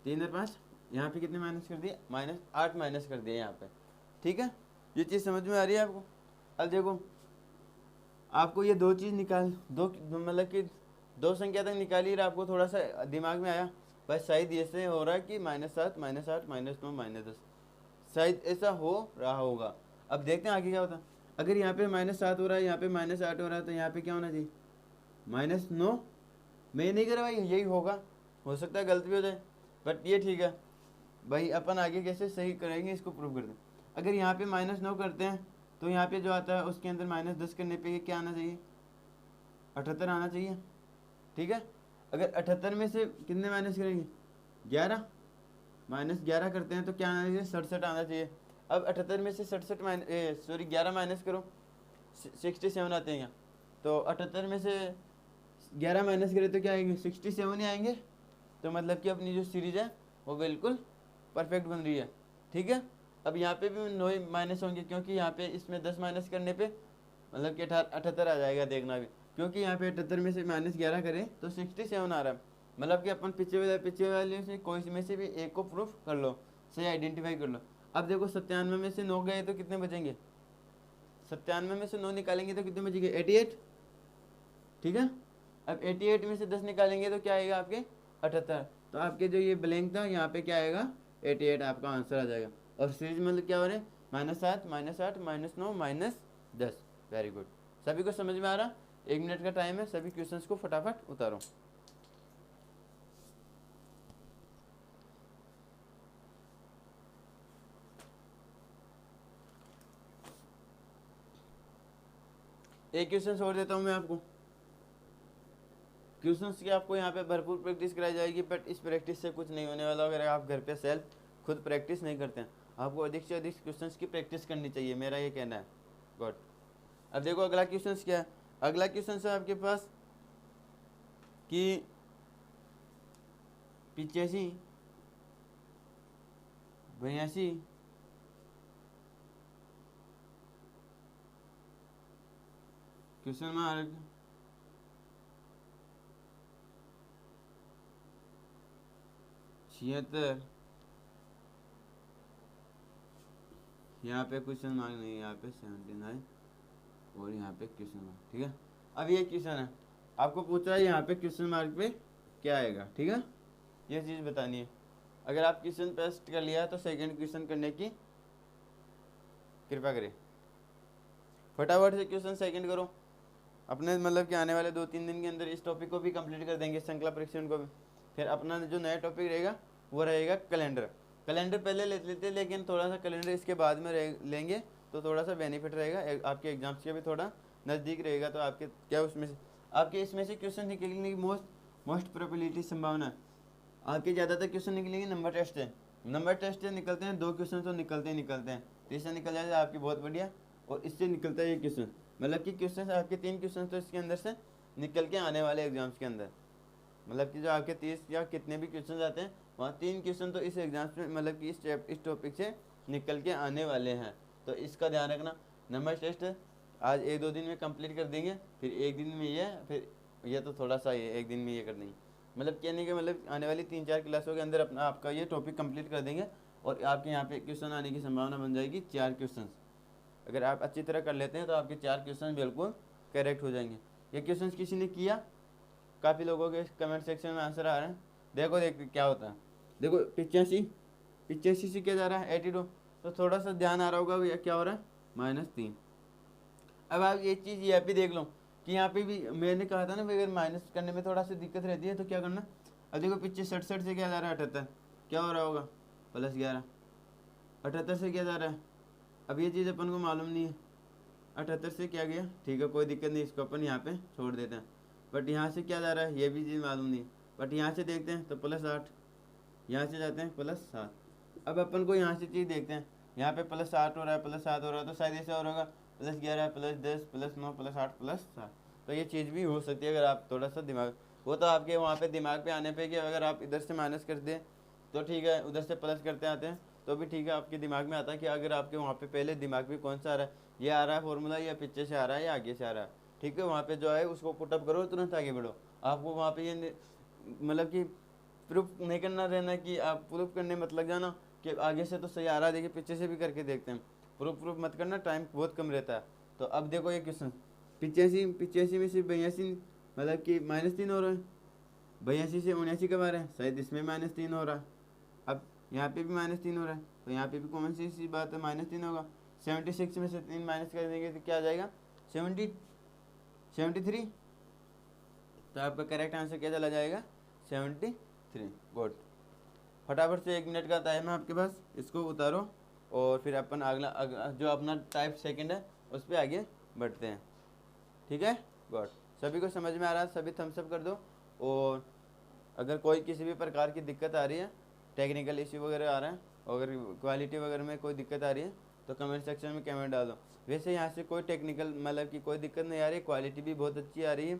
3 और 5, यहाँ पे कितने माइनस कर दिए, -8 माइनस कर दिए यहाँ पे। ठीक है, ये चीज़ समझ में आ रही है आपको। अब देखो, आपको ये दो चीज़ दो मतलब कि दो संख्या तक निकाली, आपको थोड़ा सा दिमाग में आया, बस शायद ये से हो रहा है कि -7, -8, -9, -10, शायद ऐसा हो रहा होगा। अब देखते हैं आगे क्या होता है। अगर यहाँ पे -7 हो रहा है, यहाँ पे -8 हो रहा है, तो यहाँ पे क्या होना चाहिए, -9। मैं नहीं कर रहा भाई, यही होगा, हो सकता है गलत भी हो जाए, बट ये ठीक है भाई। अपन आगे कैसे सही करेंगे इसको प्रूव कर दें। अगर यहाँ पे -9 करते हैं, तो यहाँ पे जो आता है उसके अंदर -10 करने पे क्या आना चाहिए, 78 आना चाहिए। ठीक है, अगर 78 में से कितने माइनस करेंगे, 11, -11 करते हैं तो क्या आना चाहिए, 67 आना चाहिए। अब 78 में से 11 माइनस करो, 67 आते हैं। तो 78 में से 11 माइनस करें तो क्या आएंगे, 67 ही आएंगे। तो मतलब कि अपनी जो सीरीज है वो बिल्कुल परफेक्ट बन रही है। ठीक है, अब यहाँ पे भी 9 माइनस होंगे, क्योंकि यहाँ पे इसमें 10 माइनस करने पे मतलब कि 78 आ जाएगा, देखना भी, क्योंकि यहाँ पे 78 में से -11 करें तो 67 आ रहा है। मतलब कि अपन पीछे वाले से कोई में से भी एक को प्रूफ कर लो, सही आइडेंटिफाई कर लो। अब देखो 97 में से 9 गए तो कितने बचेंगे, 97 में से 9 निकालेंगे तो कितने बचेंगे, 88। ठीक है, अब 88 में से 10 निकालेंगे तो क्या आएगा आपके, 78। तो आपके जो ये ब्लैंक था यहाँ पे क्या आएगा, 88 आपका आंसर आ जाएगा। और सीरीज मतलब क्या हो रहा है, -7, -8, -9, -10। वेरी गुड, सभी को समझ में आ रहा। 1 मिनट का टाइम है, सभी क्वेश्चंस को फटाफट उतारो। एक क्वेश्चन और देता हूँ मैं आपको। क्वेश्चंस की आपको यहाँ पे भरपूर प्रैक्टिस कराई जाएगी, बट इस प्रैक्टिस से कुछ नहीं होने वाला अगर आप घर पे सेल्फ खुद प्रैक्टिस नहीं करते हैं। आपको अधिक से अधिक क्वेश्चंस की प्रैक्टिस करनी चाहिए, मेरा ये कहना है। गुड, अब देखो अगला क्वेश्चन क्या है। अगला क्वेश्चन है आपके पास कि 85, 82, क्वेश्चन मार्क 76, यहाँ पे क्वेश्चन मार्क नहीं, यहाँ पे 79 और यहाँ पे क्वेश्चन मार्क। ठीक है, अब ये क्वेश्चन है, आपको पूछा है यहाँ पे क्वेश्चन मार्क पे क्या आएगा। ठीक है, ये चीज़ बतानी है। अगर आप क्वेश्चन पेस्ट कर लिया तो सेकंड क्वेश्चन करने की कृपा करें, फटाफट से क्वेश्चन सेकंड करो। अपने मतलब कि आने वाले 2-3 दिन के अंदर इस टॉपिक को भी कंप्लीट कर देंगे, श्रृंखला परीक्षण को भी। फिर अपना जो नया टॉपिक रहेगा वो रहेगा कैलेंडर। कैलेंडर पहले ले लेते, लेकिन थोड़ा सा कैलेंडर इसके बाद में लेंगे तो थोड़ा सा बेनिफिट रहेगा, आपके एग्जाम्स के भी थोड़ा नज़दीक रहेगा। तो आपके क्या उसमें से आपके इसमें से क्वेश्चन निकलने की मोस्ट प्रोबेबिलिटी संभावना है, आपके ज़्यादातर क्वेश्चन निकलेंगे नंबर टेस्ट है। नंबर टेस्ट से निकलते हैं 2 क्वेश्चन तो निकलते हैं, तीसरा निकल जाए आपकी बहुत बढ़िया। और इससे निकलता है ये क्वेश्चन, मतलब कि क्वेश्चन आपके 3 क्वेश्चन तो इसके अंदर से निकल के आने वाले एग्जाम्स के अंदर। मतलब कि जो आपके 30 या कितने भी क्वेश्चन आते हैं, वहाँ 3 क्वेश्चन तो इस एग्जाम्स में मतलब कि इस टॉपिक से निकल के आने वाले हैं। तो इसका ध्यान रखना। नंबर टेस्ट आज 1-2 दिन में कंप्लीट कर देंगे, फिर 1 दिन में ये, फिर ये तो थोड़ा सा ये 1 दिन में ये कर देंगे। मतलब कहने के मतलब आने वाली 3-4 क्लासों के अंदर अपना आपका ये टॉपिक कंप्लीट कर देंगे, और आपके यहाँ पे क्वेश्चन आने की संभावना बन जाएगी 4 क्वेश्चन। अगर आप अच्छी तरह कर लेते हैं तो आपके 4 क्वेश्चन बिल्कुल करेक्ट हो जाएंगे। ये क्वेश्चन किसी ने किया, काफ़ी लोगों के कमेंट सेक्शन में आंसर आ रहे हैं। देखो क्या होता है। देखो 85 से क्या जा रहा है 82, तो थोड़ा सा ध्यान आ रहा होगा भैया क्या हो रहा है, -3। अब आप ये चीज़ यहाँ पे देख लो कि यहाँ पे भी मैंने कहा था ना भाई, अगर माइनस करने में थोड़ा सा दिक्कत रहती है तो क्या करना। अब देखो पीछे 67 से क्या जा रहा है 78, क्या हो रहा होगा, +11। 78 से क्या जा रहा है, अब ये चीज़ अपन को मालूम नहीं है। 78 से क्या गया, ठीक है कोई दिक्कत नहीं, इसको अपन यहाँ पे छोड़ देते हैं। बट यहाँ से क्या जा रहा है ये भी चीज़ मालूम नहीं, बट यहाँ से देखते हैं तो +8, यहाँ से जाते हैं +7। अब अपन को यहाँ से चीज़ देखते हैं, यहाँ पे +8 हो रहा है, +7 हो रहा है, तो शायद ऐसे और होगा +11 +10 +9 +8 +7। तो ये चीज़ भी हो सकती है अगर आप थोड़ा सा दिमाग, वो तो आपके वहाँ पे दिमाग पे आने पे कि अगर आप इधर से माइनस कर दें तो ठीक है, उधर से प्लस करते आते हैं तो भी ठीक है, आपके दिमाग में आता है कि अगर आपके वहाँ पे पहले दिमाग में कौन सा आ रहा है, ये आ रहा है फॉर्मूला, या पीछे से आ रहा है या आगे से आ रहा है, ठीक है, वहाँ पे जो है उसको पुटअप करो, तुरंत आगे बढ़ो। आपको वहाँ पे ये मतलब कि प्रूफ नहीं करना रहना कि आप प्रूफ करने मत लग जाना कि आगे से तो सही आ रहा है, देखिए पीछे से भी करके देखते हैं, प्रूफ मत करना, टाइम बहुत कम रहता है। तो अब देखो ये क्वेश्चन 85 में से 82 मतलब कि -3 हो रहा है, 82 से 79 कब आ रहा है, शायद इसमें -3 हो रहा है। अब यहाँ पे भी -3 हो रहा है, तो यहाँ पे भी कॉमन सी बात है, -3 होगा। 76 में से 3 माइनस कर देंगे तो क्या आ जाएगा, 73। तो आपका करेक्ट आंसर क्या चला जाएगा, 73। गुड। फटाफट से 1 मिनट का टाइम है आपके पास, इसको उतारो और फिर अपन अगला जो अपना टाइप सेकंड है उस पर आगे बढ़ते हैं, ठीक है। गुड, सभी को समझ में आ रहा है, सभी थम्स अप कर दो। और अगर कोई किसी भी प्रकार की दिक्कत आ रही है, टेक्निकल इश्यू वगैरह आ रहा है, अगर क्वालिटी वगैरह में कोई दिक्कत आ रही है तो कमेंट सेक्शन में कमेंट डाल दो। वैसे यहाँ से कोई टेक्निकल मतलब कि कोई दिक्कत नहीं आ रही, क्वालिटी भी बहुत अच्छी आ रही है।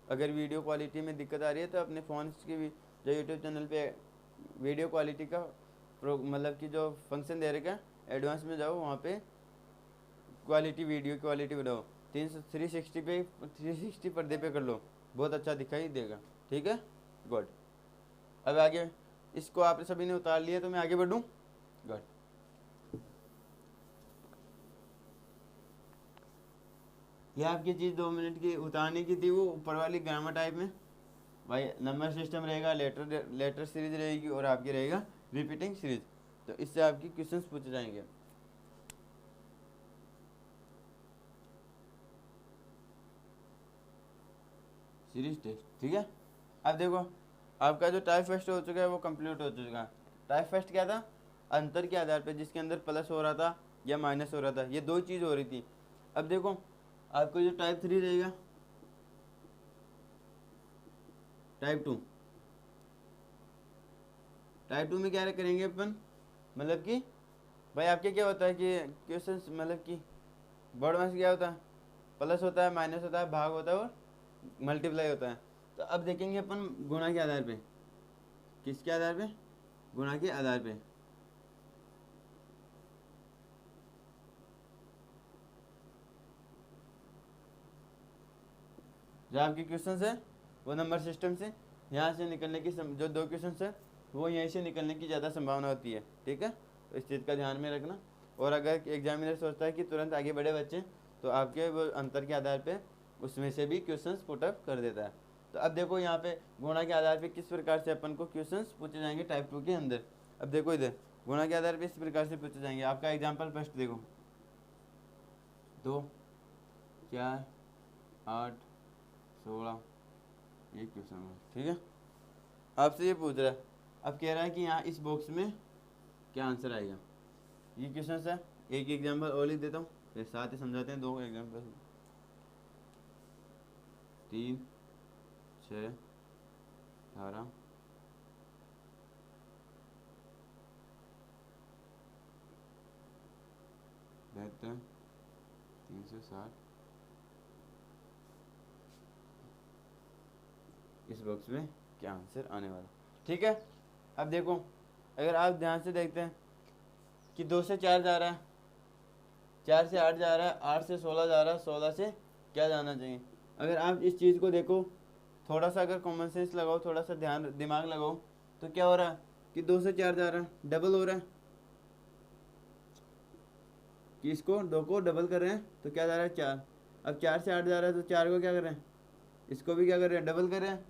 अगर वीडियो क्वालिटी में दिक्कत आ रही है तो अपने फ़ोन की भी जो यूट्यूब चैनल पे वीडियो क्वालिटी का मतलब कि जो फंक्शन दे रखा है, एडवांस में जाओ, वहाँ पे क्वालिटी वीडियो क्वालिटी बढ़ाओ, 360 पर्दे पे कर लो, बहुत अच्छा दिखाई देगा, ठीक है। गुड। अब आगे इसको आप सभी ने उतार लिया तो मैं आगे बढ़ूँ। गुड। ये आपकी चीज़ 2 मिनट की उतारने की थी, वो ऊपर वाली ग्रामर टाइप में भाई नंबर सिस्टम रहेगा, लेटर सीरीज रहेगी और आपकी रहेगा रिपीटिंग सीरीज। तो इससे आपकी क्वेश्चंस पूछे जाएंगे। सीरीज टेस्ट, ठीक है। अब देखो आपका जो टाइप फेस्ट हो चुका है वो कंप्लीट हो चुका है। टाइप फेस्ट क्या था, अंतर के आधार पे जिसके अंदर प्लस हो रहा था या माइनस हो रहा था, ये 2 चीज़ हो रही थी। अब देखो आपको जो टाइप 3 रहेगा, टाइप टू में क्या करेंगे अपन, मतलब कि भाई आपके क्या होता है कि क्वेश्चन मतलब कि बोर्ड में क्या होता है, प्लस होता है, माइनस होता है, भाग होता है और मल्टीप्लाई होता है। तो अब देखेंगे अपन गुणा के आधार पे, किसके आधार पे, गुणा के आधार पे। जो आपके क्वेश्चन है वो नंबर सिस्टम से यहाँ से निकलने की जो 2 क्वेश्चन है वो यहीं से निकलने की ज़्यादा संभावना होती है, ठीक है। तो इस चीज़ का ध्यान में रखना। और अगर एग्जामिनर सोचता है कि तुरंत आगे बढ़े बच्चे, तो आपके वो अंतर के आधार पे उसमें से भी क्वेश्चंस पुटअप कर देता है। तो अब देखो यहाँ पे गुणा के आधार पे किस प्रकार से अपन को क्वेश्चंस पूछे जाएंगे टाइप 2 के अंदर। अब देखो इधर गुणा के आधार पे इस प्रकार से पूछे जाएंगे। आपका एग्जाम्पल फर्स्ट देखो, 2 4 8 16 ये क्वेश्चन है, ठीक है। आपसे ये पूछ रहा है, अब कह रहा है कि यहाँ इस बॉक्स में क्या आंसर आएगा। ये क्वेश्चन है, एक एग्जाम्पल और लिख देता हूँ फिर साथ ही समझाते हैं। 2 एग्जाम्पल, 3 6 18 72 360 इस बॉक्स में क्या आंसर आने वाला, ठीक है। अब देखो अगर आप ध्यान से देखते हैं कि 2 से 4 जा रहा है, 4 से 8 जा रहा है, 8 से 16 जा रहा है, 16 से क्या जाना चाहिए। अगर आप इस चीज़ को देखो, थोड़ा सा अगर कॉमन सेंस लगाओ, थोड़ा सा दिमाग लगाओ, तो क्या हो रहा है कि 2 से 4 जा रहा है, डबल हो रहा है कि इसको 2 को डबल कर रहे हैं तो क्या जा रहा है 4। अब 4 से 8 जा रहा है तो 4 को क्या कर रहे हैं, इसको भी क्या कर रहे हैं, डबल कर रहे हैं।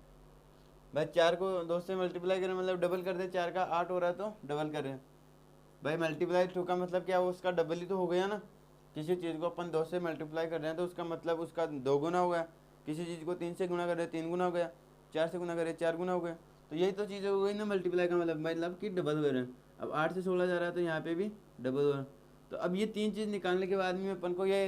भाई 4 को 2 से मल्टीप्लाई करें मतलब डबल कर दे, 4 का 8 हो रहा है तो डबल कर रहे हैं। भाई मल्टीप्लाई 2 का मतलब क्या, वो उसका डबल ही तो हो गया ना। किसी चीज़ को अपन 2 से मल्टीप्लाई कर रहे हैं तो उसका मतलब उसका 2 गुना हो गया। किसी चीज़ को 3 से गुना कर रहे हैं 3 गुना हो गया, 4 से गुना कर रहे हैं 4 गुना हो गया। तो यही तो चीज़ हो गई ना मल्टीप्लाई का मतलब कि डबल हो रहा है। अब 8 से 16 जा रहा है तो यहाँ पे भी डबल हो रहा है। तो अब ये तीन चीज़ निकालने के बाद में अपन को ये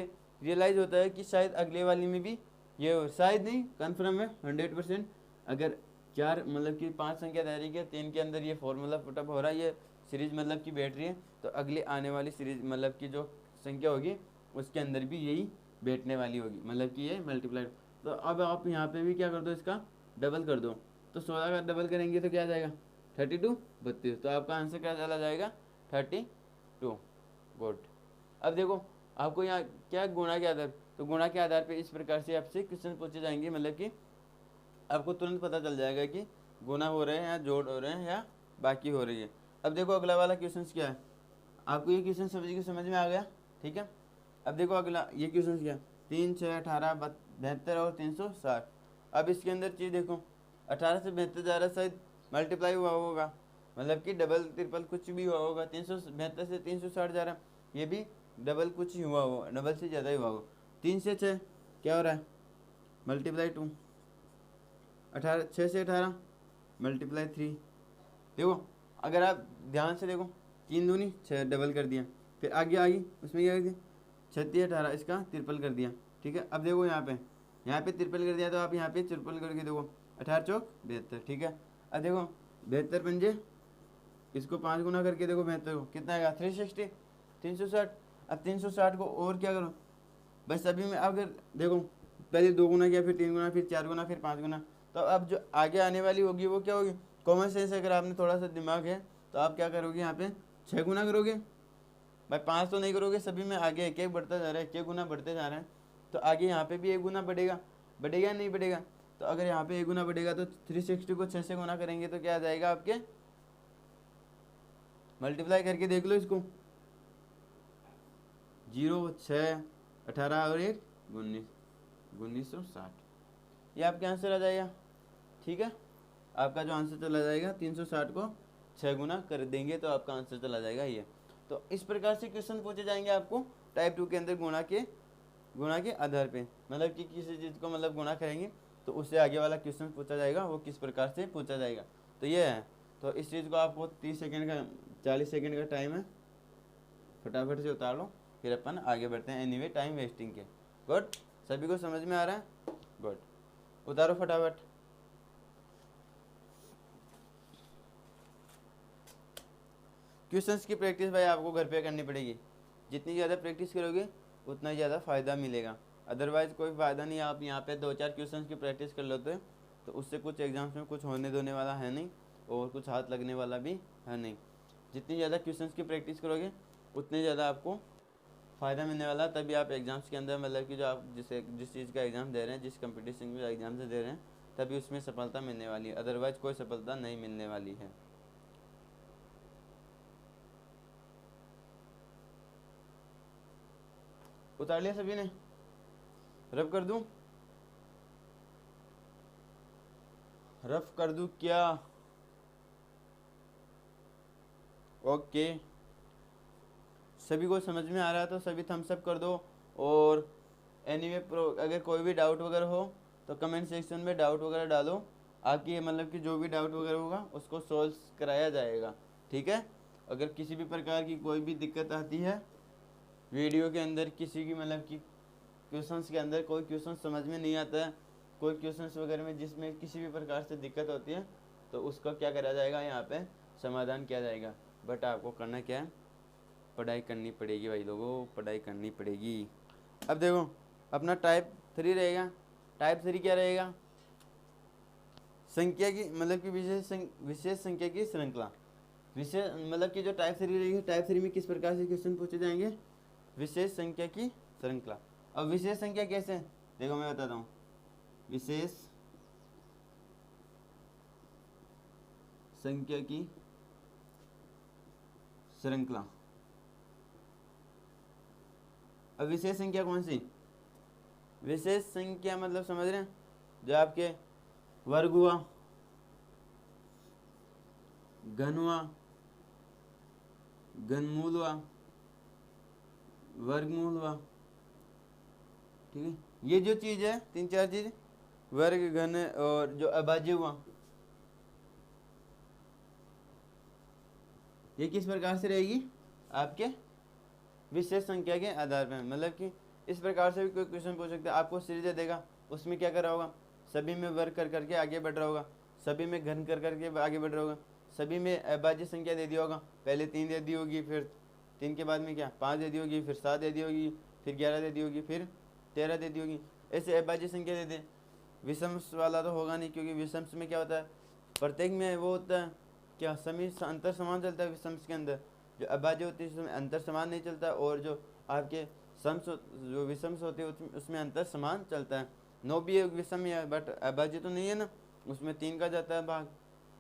रियलाइज़ होता है कि शायद अगले वाली में भी ये हो, शायद नहीं कन्फर्म है 100%। अगर चार मतलब कि 5 संख्या दे रही है, 3 के अंदर ये फॉर्मूला पुटअप हो रहा है, ये सीरीज मतलब की बैठ रही है, तो अगले आने वाली सीरीज मतलब की जो संख्या होगी उसके अंदर भी यही बैठने वाली होगी, मतलब कि ये मल्टीप्लाई। तो अब आप यहाँ पे भी क्या कर दो, इसका डबल कर दो। तो 16 का डबल करेंगे तो क्या आ जाएगा 32 32। तो आपका आंसर क्या चला जाएगा 32। गुड। अब देखो आपको यहाँ क्या गुणा के आधार, तो गुणा के आधार पे इस प्रकार से आपसे क्वेश्चन पूछे जाएंगे, मतलब कि आपको तुरंत पता चल जाएगा कि गुणा हो रहे हैं या जोड़ हो रहे हैं या बाकी हो रही है। अब देखो अगला वाला क्वेश्चन क्या है, आपको ये क्वेश्चन समझ में आ गया, ठीक है। अब देखो अगला ये क्वेश्चन क्या, 3 6 18 72 और 360। अब इसके अंदर चीज़ देखो 18 से 72 जा रहा है, शायद मल्टीप्लाई हुआ होगा, मतलब कि डबल ट्रिपल कुछ भी हुआ होगा। 372 से 360 जा रहा है, ये भी डबल कुछ ही हुआ होगा, डबल से ज़्यादा ही हुआ होगा। 3 से 6 क्या हो रहा है मल्टीप्लाई 2। 18 6 से 18 मल्टीप्लाई 3। देखो अगर आप ध्यान से देखो 3 दूनी 6 डबल कर दिया, फिर आगे उसमें क्या कर दिया 36 18 इसका ट्रिपल कर दिया, ठीक है। अब देखो यहाँ पे ट्रिपल कर दिया, तो आप यहाँ पे ट्रिपल करके देखो 18 चौक 72, ठीक है। अब देखो 72 पंजे, इसको 5 गुना करके देखो 72 को कितना आएगा 360 360। अब 360 को और क्या करो, बस अभी में अगर देखो पहले 2 गुना किया, फिर 3 गुना, फिर 4 गुना, फिर 5 गुना, तो अब जो आगे आने वाली होगी वो क्या होगी, कॉमन सेंस अगर आपने थोड़ा सा दिमाग है तो आप क्या करोगे, यहाँ पे 6 गुना करोगे भाई, 5 तो नहीं करोगे, सभी में आगे एक एक बढ़ता जा रहा है, एक गुना बढ़ते जा रहे हैं, तो आगे यहाँ पे भी 1 गुना बढ़ेगा या नहीं बढ़ेगा। तो अगर यहाँ पे 1 गुना बढ़ेगा तो 360 को 6 से गुना करेंगे तो क्या आ जाएगा आपके, मल्टीप्लाई करके देख लो इसको, 0 6 18 और 1 19 1960, ये आपके आंसर आ जाएगा, ठीक है। आपका जो आंसर चला जाएगा 360 को 6 गुना कर देंगे तो आपका आंसर चला जाएगा ये। तो इस प्रकार से क्वेश्चन पूछे जाएंगे आपको टाइप 2 के अंदर गुणा के आधार पे, मतलब कि किसी चीज़ को मतलब गुणा करेंगे तो उससे आगे वाला क्वेश्चन पूछा जाएगा, वो किस प्रकार से पूछा जाएगा। तो ये है, तो इस चीज़ को आपको 30 सेकेंड का 40 सेकेंड का टाइम है, फटाफट से उतार लो, फिर अपन आगे बढ़ते हैं, एनीवे टाइम वेस्टिंग के। गुड, सभी को समझ में आ रहा है, गुड, उतारो फटाफट। क्वेश्चंस की प्रैक्टिस भाई आपको घर पे करनी पड़ेगी, जितनी ज़्यादा प्रैक्टिस करोगे उतना ज़्यादा फ़ायदा मिलेगा, अदरवाइज़ कोई फ़ायदा नहीं। आप यहाँ पे 2-4 क्वेश्चंस की प्रैक्टिस कर लेते हो तो उससे कुछ एग्जाम्स में कुछ होने देने वाला है नहीं और कुछ हाथ लगने वाला भी है नहीं। जितनी ज़्यादा क्वेश्चंस की प्रैक्टिस करोगे उतने ज़्यादा आपको फ़ायदा मिलने वाला, तभी आप एग्ज़ाम्स के अंदर मतलब कि जो आप जिस चीज़ का एग्ज़ाम दे रहे हैं, जिस कंपटीशन का एग्ज़ाम से दे रहे हैं, तभी उसमें सफलता मिलने वाली है, अदरवाइज़ कोई सफलता नहीं मिलने वाली है। उतार लिया सभी ने, रफ कर दूं, रफ कर दूं क्या, ओके। सभी को समझ में आ रहा है तो सभी थम्स अप कर दो। और एनीवे अगर कोई भी डाउट वगैरह हो तो कमेंट सेक्शन में डाउट वगैरह डालो, आपकी मतलब कि जो भी डाउट वगैरह होगा उसको सॉल्व कराया जाएगा, ठीक है। अगर किसी भी प्रकार की कोई भी दिक्कत आती है वीडियो के अंदर, किसी की मतलब कि क्वेश्चंस के अंदर कोई क्वेश्चन समझ में नहीं आता है, कोई क्वेश्चंस वगैरह में जिसमें किसी भी प्रकार से दिक्कत होती है, तो उसका क्या करा जाएगा, यहाँ पे समाधान किया जाएगा। बट आपको करना क्या है, पढ़ाई करनी पड़ेगी भाई लोगों, पढ़ाई करनी पड़ेगी। अब देखो अपना टाइप 3 रहेगा, टाइप 3 क्या रहेगा, संख्या की मतलब कि विशेष संख्या की श्रृंखला। विशेष मतलब कि जो टाइप 3 रहेगी, टाइप 3 में किस प्रकार से क्वेश्चन पूछे जाएंगे, विशेष संख्या की श्रृंखला। अब विशेष संख्या कैसे, देखो मैं बताता हूँ, विशेष संख्या की श्रृंखला। अब विशेष संख्या कौन सी, विशेष संख्या मतलब समझ रहे हैं, जो आपके वर्ग हुआ, घन हुआ, घनमूल हुआ, वर्गमूल हुआ, ठीक है। ये जो चीज़ है 3-4 चीज़, वर्ग घन और जो अभाज्य हुआ, ये किस प्रकार से रहेगी आपके विशेष संख्या के आधार पर, मतलब कि इस प्रकार से भी कोई क्वेश्चन पूछ सकता है। आपको सीरीज दे देगा, उसमें क्या करा होगा, सभी में वर्ग कर करके आगे बढ़ रहा होगा, सभी में घन कर करके आगे बढ़ रहा होगा, सभी में अभाज्य संख्या दे दिया होगा। पहले 3 दे दी होगी, फिर 3 के बाद में क्या 5 दे दी होगी, फिर 7 दे दी होगी, फिर 11 दे दी होगी, फिर 13 दे दी होगी। ऐसे अभाज्य संख्या दे दे। विषम वाला तो होगा नहीं, क्योंकि विषम में क्या होता है, प्रत्येक में वो होता है क्या समी अंतर समान चलता है। विषम के अंदर जो अभाज्य होती है उसमें अंतर समान नहीं चलता, और जो आपके सम्स जो विषम होते हैं उसमें अंतर समान चलता है। 9 भी एक विषम है, बट अभाज्य तो नहीं है ना, उसमें 3 का जाता है भाग।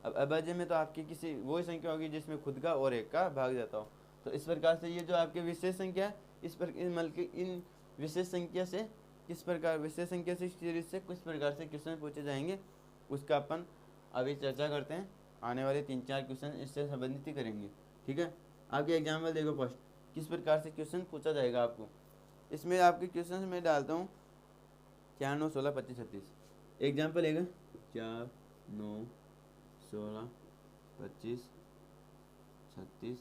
अब अभाज्य में तो आपकी किसी वही संख्या होगी जिसमें खुद का और एक का भाग जाता हो। तो इस प्रकार से ये जो आपके विशेष संख्या है, इस पर इन विशेष संख्या से किस प्रकार विशेष संख्या से सीरीज से किस प्रकार से क्वेश्चन पूछे जाएंगे, उसका अपन अभी चर्चा करते हैं। आने वाले 3-4 क्वेश्चन इससे संबंधित ही करेंगे। ठीक है, आपके एग्जाम्पल देखो फर्स्ट, किस प्रकार से क्वेश्चन पूछा जाएगा आपको। इसमें आपके क्वेश्चन में डालता हूँ 4, 9, 16, 25, 36। एग्जाम्पल है 4, 9, 16, 25, 36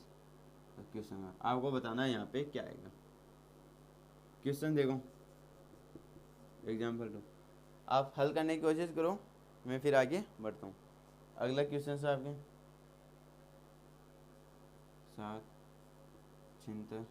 क्वेश्चन। आपको बताना है यहाँ पे क्या आएगा। क्वेश्चन देखो एग्जाम्पल 2, आप हल करने की कोशिश करो, मैं फिर आगे बढ़ता हूँ। अगला क्वेश्चन है आपके 7, 76,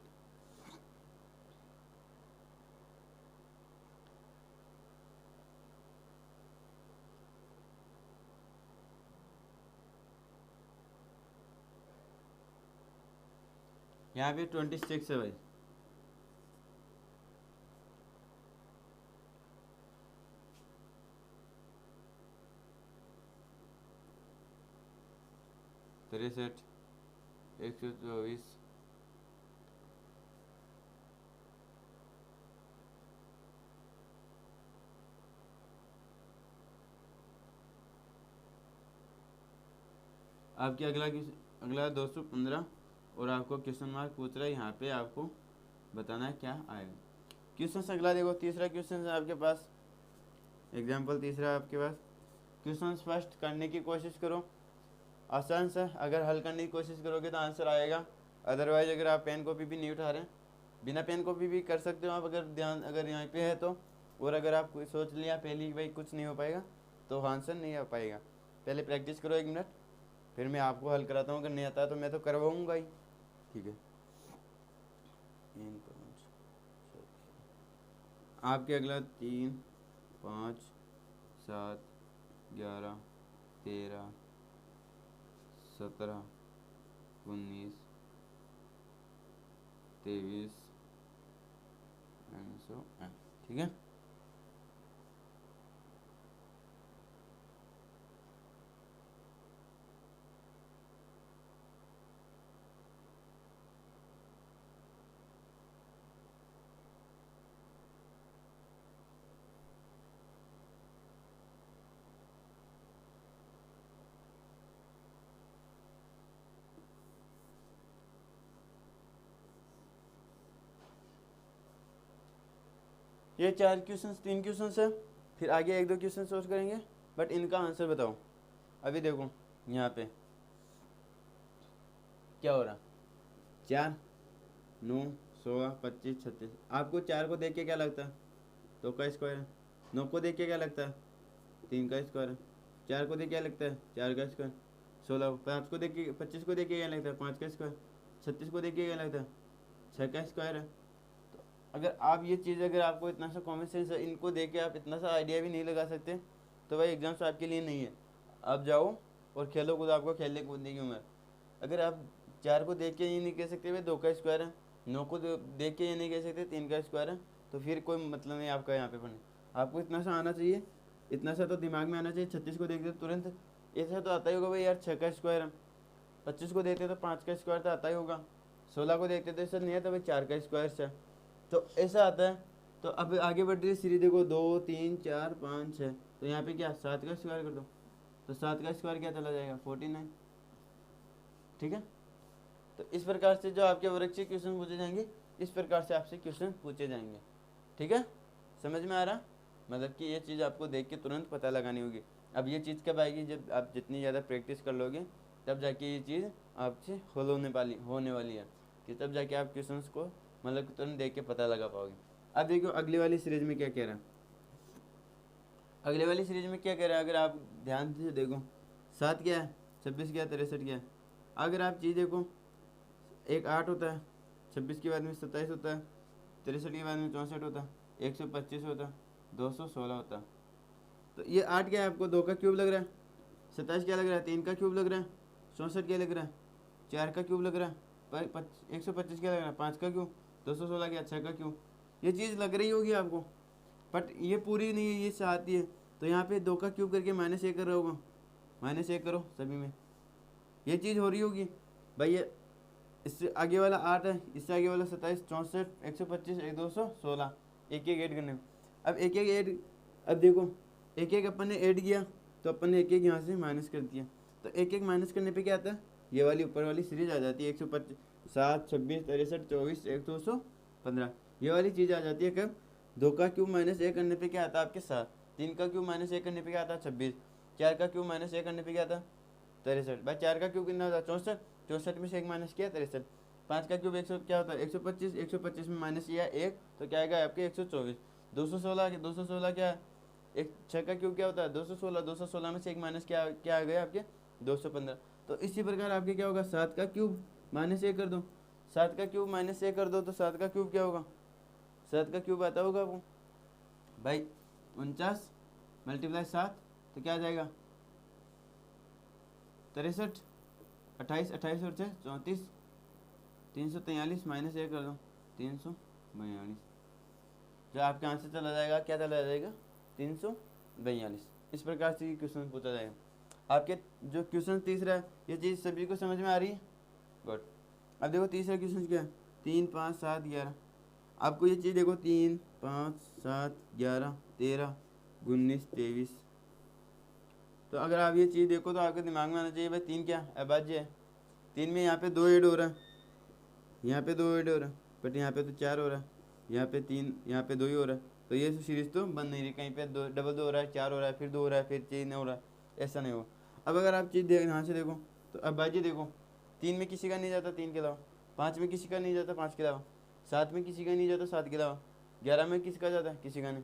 यहाँ पे 26 है भाई। तिरसठ, 124, आपके अगला 215, और आपको क्वेश्चन मार्क पूछ रहा है, यहाँ पे आपको बताना है क्या आएगा। क्वेश्चन अगला देखो, तीसरा क्वेश्चन है आपके पास। एग्जाम्पल तीसरा आपके पास, क्वेश्चन फर्स्ट करने की कोशिश करो, आसान सा। अगर हल करने की कोशिश करोगे तो आंसर आएगा। अदरवाइज अगर आप पेन कॉपी भी नहीं उठा रहे, बिना पेन कॉपी भी कर सकते हो आप, अगर यहाँ पे है तो। और अगर आप कोई सोच लिया पहले ही भाई कुछ नहीं हो पाएगा, तो आंसर नहीं आ पाएगा। पहले प्रैक्टिस करो 1 मिनट, फिर मैं आपको हल कराता हूँ। अगर नहीं आता तो मैं तो करवाऊँगा ही। ठीक है, आपके अगला 3, 5, 7, 11, 13, 17, 19, 23, ठीक है। ये 4 क्वेश्चन 3 क्वेश्चन है, फिर आगे 1-2 क्वेश्चन सोच करेंगे, बट इनका आंसर बताओ। अभी देखो यहाँ पे क्या हो रहा, 4, 9, 16, 25, 36। आपको 4 को देख के क्या लगता है, 2 का स्क्वायर है। 9 को देख के क्या लगता है, 3 का स्क्वायर है। 4 को देख क्या लगता है, 4 का स्क्वायर। 16, 5 को देख के 25 को देख के क्या लगता है, 5 का स्क्वायर। 36 को देख के क्या लगता है, 6 का स्क्वायर है। तो अगर आप ये चीज़, अगर आपको इतना सा कॉमन सेंस है, इनको देख के आप इतना सा आइडिया भी नहीं लगा सकते, तो भाई एग्जाम्स आपके लिए नहीं है। आप जाओ और खेलो कूदो, आपको खेलने कूदने की उम्र। अगर आप 4 को देख के ये नहीं कह सकते भाई 2 का स्क्वायर है, 9 को देख के ये नहीं कह सकते 3 का स्क्वायर है, तो फिर कोई मतलब नहीं आपका यहाँ पे पढ़ने। आपको इतना सा आना चाहिए, इतना सा तो दिमाग में आना चाहिए। 36 को देखते तुरंत ऐसा तो आता ही होगा भाई यार 6 का स्क्वायर है। 25 को देखते तो 5 का स्क्वायर तो आता ही होगा। 16 को देखते तो ऐसा नहीं आता भाई 4 का स्क्वायर से, तो ऐसा आता है। तो अब आगे बढ़ रही सीरीज देखो, 2, 3, 4, 5, 6, तो यहाँ पे क्या 7 का स्क्वायर कर दो, तो 7 का स्क्वायर क्या चला जाएगा 49। ठीक है, तो इस प्रकार से जो आपके वर्ग से क्वेश्चन पूछे जाएंगे, इस प्रकार से आपसे क्वेश्चन पूछे जाएंगे। ठीक है, समझ में आ रहा, मतलब कि ये चीज़ आपको देख के तुरंत पता लगानी होगी। अब ये चीज़ कब आएगी, जब आप जितनी ज़्यादा प्रैक्टिस कर लोगे, तब जाके ये चीज़ आपसे हल होने वाली है, कि तब जाके आप क्वेश्चंस को मतलब तुरंत देख के पता लगा पाओगे। अब देखो अगली वाली सीरीज में क्या कह रहा है, अगले वाली सीरीज में क्या कह रहा है, अगर आप ध्यान से देखो 7 क्या है, 26 क्या है, 63 क्या है। अगर आप चीज़ देखो, एक 8 होता है, 26 के बाद में 27 होता है, 63 के बाद में 64 होता है, 125 होता है, 216 होता है। तो ये 8 क्या है, आपको 2 का क्यूब लग रहा है, 27 क्या लग रहा है, 3 का क्यूब लग रहा है, 64 क्या लग रहा है, 4 का क्यूब लग रहा है, 125 क्या लग रहा है, 5 का क्यूब, 216 क्या, 6 का क्यूब। ये चीज़ लग रही होगी आपको, बट ये पूरी नहीं है, ये से आती है। तो यहाँ पे 2 का क्यूब करके -1 कर रहा होगा, -1 करो सभी में, ये चीज़ हो रही होगी भाई। ये इससे आगे वाला 8 है, इससे आगे वाला 27, 64, 125, 216, एक एक ऐड करने में। अब एक एक ऐड, अब देखो एक एक अपन ने ऐड किया, तो अपन ने एक एक यहाँ से माइनस कर दिया, तो एक एक माइनस करने पे क्या आता है, ये वाली ऊपर वाली सीरीज आ जाती है, 125, 7, 26, 63, 24, 215, ये वाली चीज़ आ जाती है। कब 2 का क्यूब -1 करने पे क्या आता है आपके 7, 3 का क्यूब -1 करने पे क्या आता है 26, 4 का क्यूब -1 करने पे क्या आता है 63, भाई 4 का क्यूब कितना होता है 64, 64 में से 1 माइनस किया 63, 5 का क्यूब 100 क्या होता है 125, 125 में माइनस किया 1, तो क्या आएगा आपके 124, 216 क्या है, एक 6 का क्यूब क्या होता है 216, 216 में से 1 माइनस क्या आ गया आपके 215। तो इसी प्रकार आपके क्या होगा, 7 का क्यूब -1 कर दो, 7 का क्यूब -1 कर दो, तो 7 का क्यूब क्या होगा, 7 का क्यूब आता होगा आपको भाई 49 × 7, तो क्या आ जाएगा 63, 28, 28 और 6 34, 343 -1 कर दो 342, जो आपके आंसर चला जाएगा, क्या चला जाएगा 342। इस प्रकार से क्वेश्चन पूछा जाएगा। आपके जो क्वेश्चन तीसरा है, ये चीज़ सभी को समझ में आ रही है, गुड। अब देखो तीसरा क्वेश्चन क्या है, 3, 5, 7, 11। आपको ये चीज़ देखो 3, 5, 7, 11, 13, 19, 23। तो अगर आप ये चीज़ देखो तो आपके दिमाग में आना चाहिए भाई 3 क्या अभाज्य है, 3 में यहाँ पे 2 ऐड हो रहा है, यहाँ पे 2 ऐड हो रहा है, बट यहाँ पे तो 4 हो रहा है, यहाँ पे 3, यहाँ पे 2 ही हो रहा है। तो ये सीरीज तो बन नहीं रही, कहीं पे डबल 2 हो रहा है, 4 हो रहा है, फिर 2 हो रहा है, फिर 3 हो रहा है, ऐसा नहीं होगा। अब अगर आप चीज़ यहाँ से देखो तो अभाज्य देखो, 3 में किसी का नहीं जाता 3 के अलावा, 5 में किसी का नहीं जाता 5 के अलावा, 7 में किसी का नहीं जाता 7 के अलावा, 11 में किसका जाता है किसी का नहीं,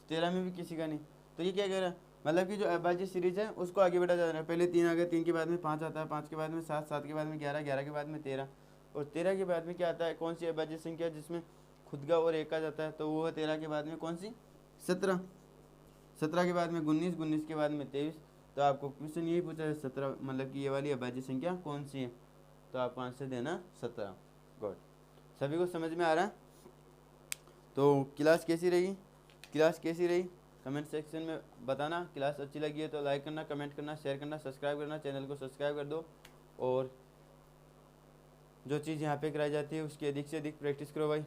13 में भी किसी का नहीं। तो ये क्या कह रहा है, मतलब कि जो अभाज्य सीरीज है उसको आगे बढ़ा जा रहा है। पहले 3 आ गया, 3 के बाद में 5 आता है, 5 के बाद में 7, 7 के बाद में 11, 11 के बाद में 13, और 13 के बाद में क्या आता है, कौन सी अभाज्य संख्या जिसमें खुद का और एक आ जाता है, तो वो है 13 के बाद में कौन सी 17, 17 के बाद में 19, 19 के बाद में 23। तो आपको क्वेश्चन यही पूछा है 17 मतलब कि ये वाली अभाज्य संख्या कौन सी है, तो आपको आंसर देना 17। गुड, सभी को समझ में आ रहा है। तो क्लास कैसी रही, क्लास कैसी रही कमेंट सेक्शन में बताना। क्लास अच्छी लगी है तो लाइक करना, कमेंट करना, शेयर करना, सब्सक्राइब करना, चैनल को सब्सक्राइब कर दो। और जो चीज़ यहाँ पे कराई जाती है उसकी अधिक से अधिक प्रैक्टिस करो भाई,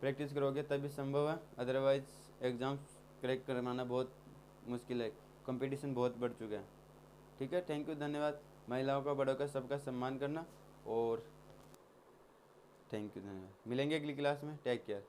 प्रैक्टिस करोगे तभी संभव है, अदरवाइज एग्ज़ाम क्रैक करवाना बहुत मुश्किल है, कंपटीशन बहुत बढ़ चुका है। ठीक है, थैंक यू, धन्यवाद। महिलाओं का बड़ों का सबका सम्मान करना, और थैंक यू, धन्यवाद। मिलेंगे अगली क्लास में, टेक केयर।